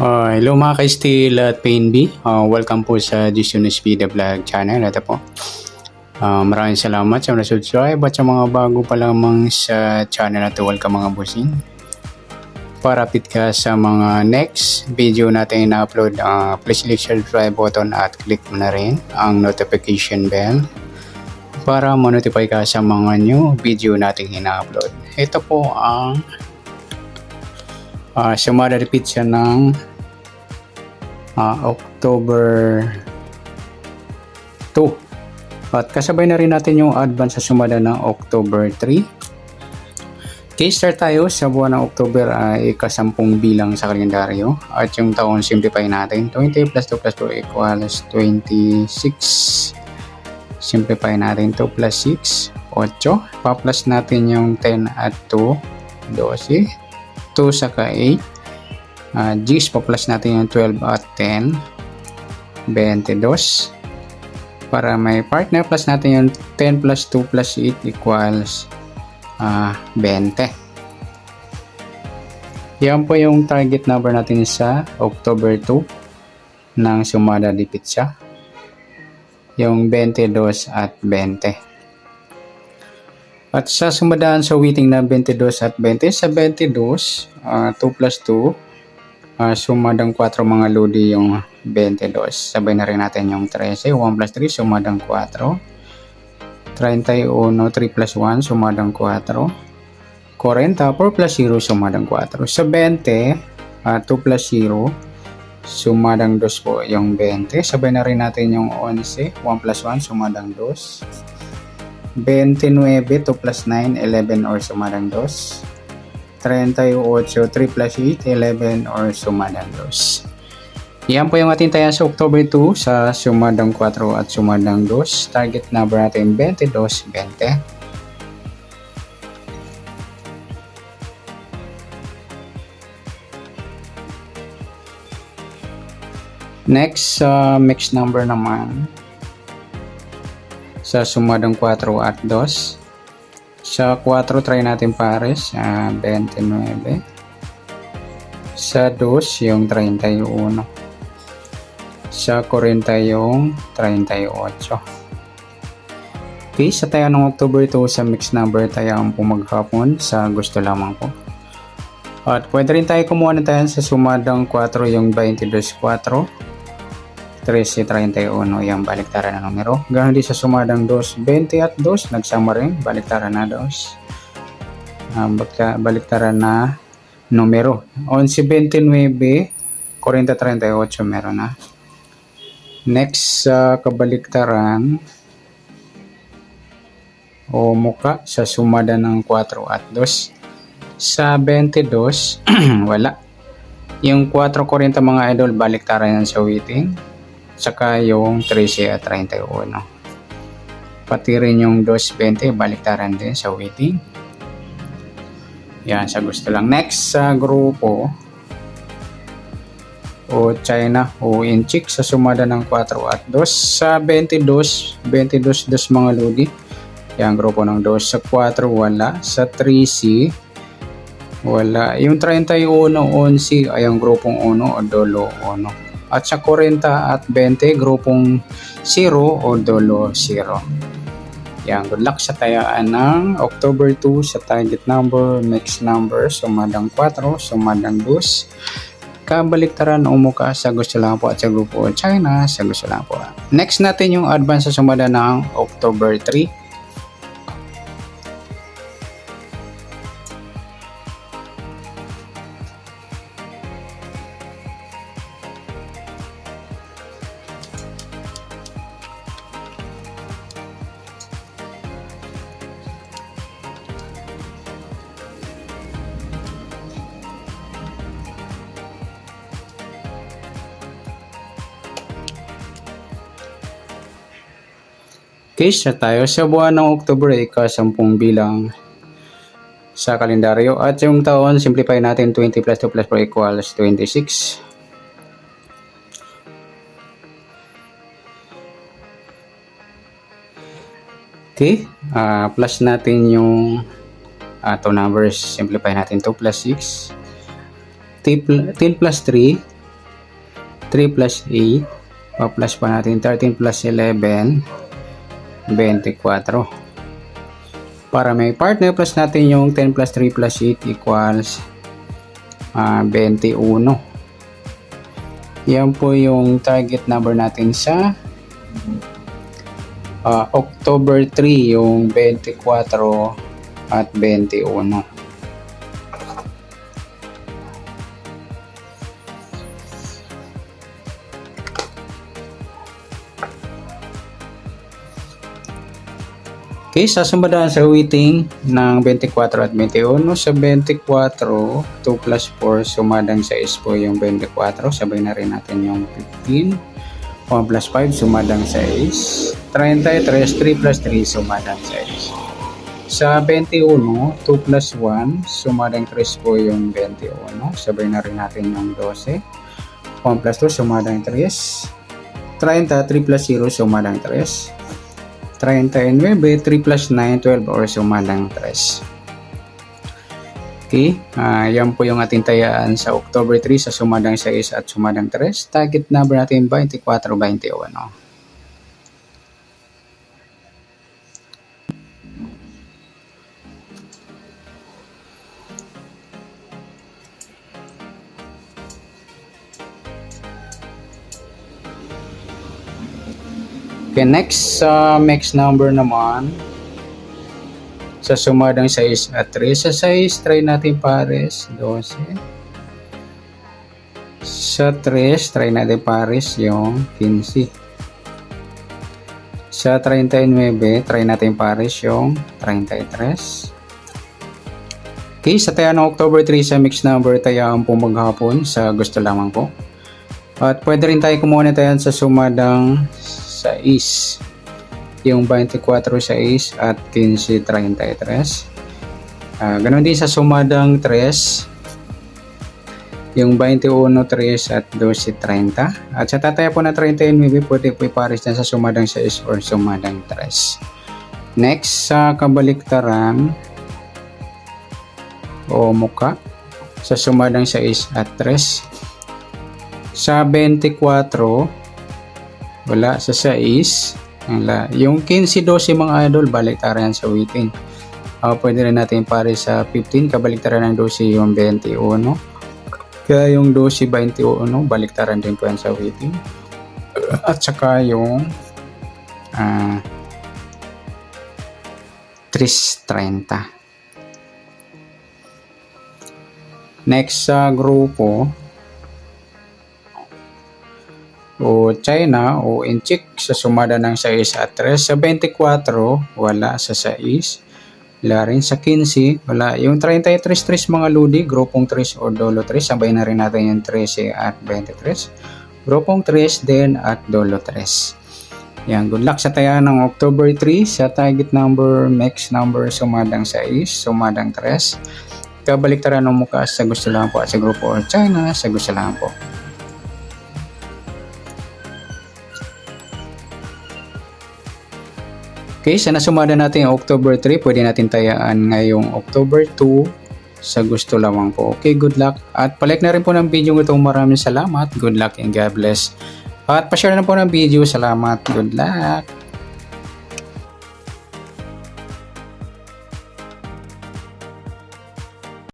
Hello mga ka-Steel at PNB. Welcome po sa Disunus Vida Vlog channel. Ito po. Maraming salamat sa mga subscribe at sa mga bago pa lamang sa channel na ito. Welcome mga bossing. Para update ka sa mga next video natin na-upload, please click subscribe button at click mo na rin ang notification bell para ma-notify ka sa mga new video natin ina-upload. Ito po ang sumada repeat siya ng October 2 at kasabay na rin natin yung advance sa sumada ng October 3. Okay, start tayo sa buwan ng October ay ika-10 bilang sa kalendaryo at yung taon simplify natin. 20 plus 2 plus 2 equals 26. Simplify natin 2 plus 6 8. Pa-plus natin yung 10 at 2 12. 2 saka 8. G's pa-plus natin yung 12 at 10 22. Para may partner, plus natin yung 10 plus 2 plus 8 equals 20. Yan po yung target number natin sa October 2 ng sumada di pizza, yung 22 at 20. At sa sumadaan sa waiting na 22 at 20, sa 22, 2 plus 2, sumadang 4 mga lodi yung 22. Sabay na rin natin yung 13, 1 plus 3, sumadang 4. 31, 3 plus 1, sumadang 4. 40, 4 plus 0, sumadang 4. Sa 20, 2 plus 0, sumadang 2 po yung 20. Sabay na rin natin yung 11, 1 plus 1, sumadang 2. 29, 2 plus 9, 11 or sumadang 2. 38, 3 plus 8, 11 or sumadang 2. Yan po yung ating taya sa October 2 sa sumadang 4 at sumadang 2. Target number natin 22, 20. Next, mixed number naman sa sumadang 4 at 2. Sa 4, try natin pares, 29. Sa 2, yung 31. Sa 40, yung 38. Okay, sa tayo ng October 2 sa mixed number, tayo ang pumaghapon sa gusto lamang po. At pwede rin tayo kumuha na tayo sa sumadang 4, yung 22, 4. 13, 31, yung baliktaran na numero. Ganoon din sa sumadang 2, 20 at 2, nagsama rin, baliktaran na 2. Baliktaran na numero. 11, 29, 40, 38, meron na. Next, kabaliktaran o muka sa sumada ng 4 at 2. Sa 22, wala. Yung 4, 40 mga idol, baliktaran yan sa waiting. Saka yung 13 at 31. Pati rin yung 220, baliktaran din sa waiting. Yan, sa gusto lang. Next sa grupo o China o Inchik sa sumada ng 4 at 2. Sa 22 mga lodi. Yan, grupo ng 2. Sa 4, wala. Sa 3C, wala. Yung 31, 11, ay ang grupong 1 o dolo 1. At sa 40 at 20, grupong 0 o dolo 0. Yan, good luck sa tayaan ng October 2 sa target number, mixed number, sumadang 4, sumadang 2. Kabaliktaran o muka sa gusto lang po at sa grupo China sa gusto lang po. Next natin yung advance sa sumada ng October 3. Okay, start tayo sa buwan ng October, ika-10 bilang sa kalendaryo. At yung taon, simplify natin 20 plus 2 plus 4 equals 26. Okay, plus natin yung 2 numbers, simplify natin 2 plus 6. 10 plus 3, 3 plus 8, pa-plus pa natin 13 plus 11, 24. Para may partner, plus natin yung 10 plus 3 plus 8 equals 21. Yan po yung target number natin sa October 3, yung 24 at 21. Okay, sasumbadahan sa weighting ng 24 at 21. Sa 24, 2 plus 4, sumadang 6 po yung 24. Sabay na rin natin yung 15. 1 plus 5, sumadang 6. 33, 3 plus 3, sumadang 6. Sa 21, 2 plus 1, sumadang 3 po yung 21. Sabay na rin natin yung 12. 1 plus 2, sumadang 3. 30, 3 plus 0, sumadang 3. 39, 3 plus 9, 12 or sumadang 3. Okay, yan po yung ating tayaan sa October 3 sa sumadang 6 at sumadang 3. Target number natin 24-21. Okay, next mix number naman sa sumadang 6 at 3. Sa 6, try natin pares 12. Sa 3, try natin pares yung 15. Sa 39, try natin pares yung 33. Okay, sa tayaan ng October 3 sa mix number, tayaan po maghapon sa gusto lamang po. At pwede rin tayo kumuha na tayo sa sumadang 6, yung 24 6 at 15 33. Ganon din sa sumadang 3, yung 21 3 at 12 30. At sa tataya po na 30 maybe pwede po ipares na sa sumadang 6 or sumadang 3. Next sa kabaliktaran o muka sa sumadang 6 at 3. Sa 24 wala, sa 6 wala. Yung 15-12 mga idol, baliktaran sa weighting. Pwede rin natin pare sa 15, kabaliktaran ng 12 yung 21. Kaya yung 12-21, baliktaran din po yan sa weighting. At saka yung 330. Next sa grupo o China o Inchik sa sumada ng 6 at 3. Sa 24 wala, sa 6 wala rin, sa 15 wala. Yung 33 mga ludi, grupong 3 o dolo 3, sabay na rin natin yung 13 at 23, grupong 3 din at dolo 3. Yan, good luck sa tayaan ng October 3 sa target number, mix number, sumadang 6, sumadang 3. Kabaliktaran ng mukha sa gusto lang po at sa grupo or China sa gusto lang po. Okay, sa nasumada natin yung October 3, pwede natin tayaan ngayong October 2 sa gusto lamang po. Okay, good luck. At palike na rin po ng video ito. Maraming salamat. Good luck and God bless. At pa-share na po ng video. Salamat. Good luck.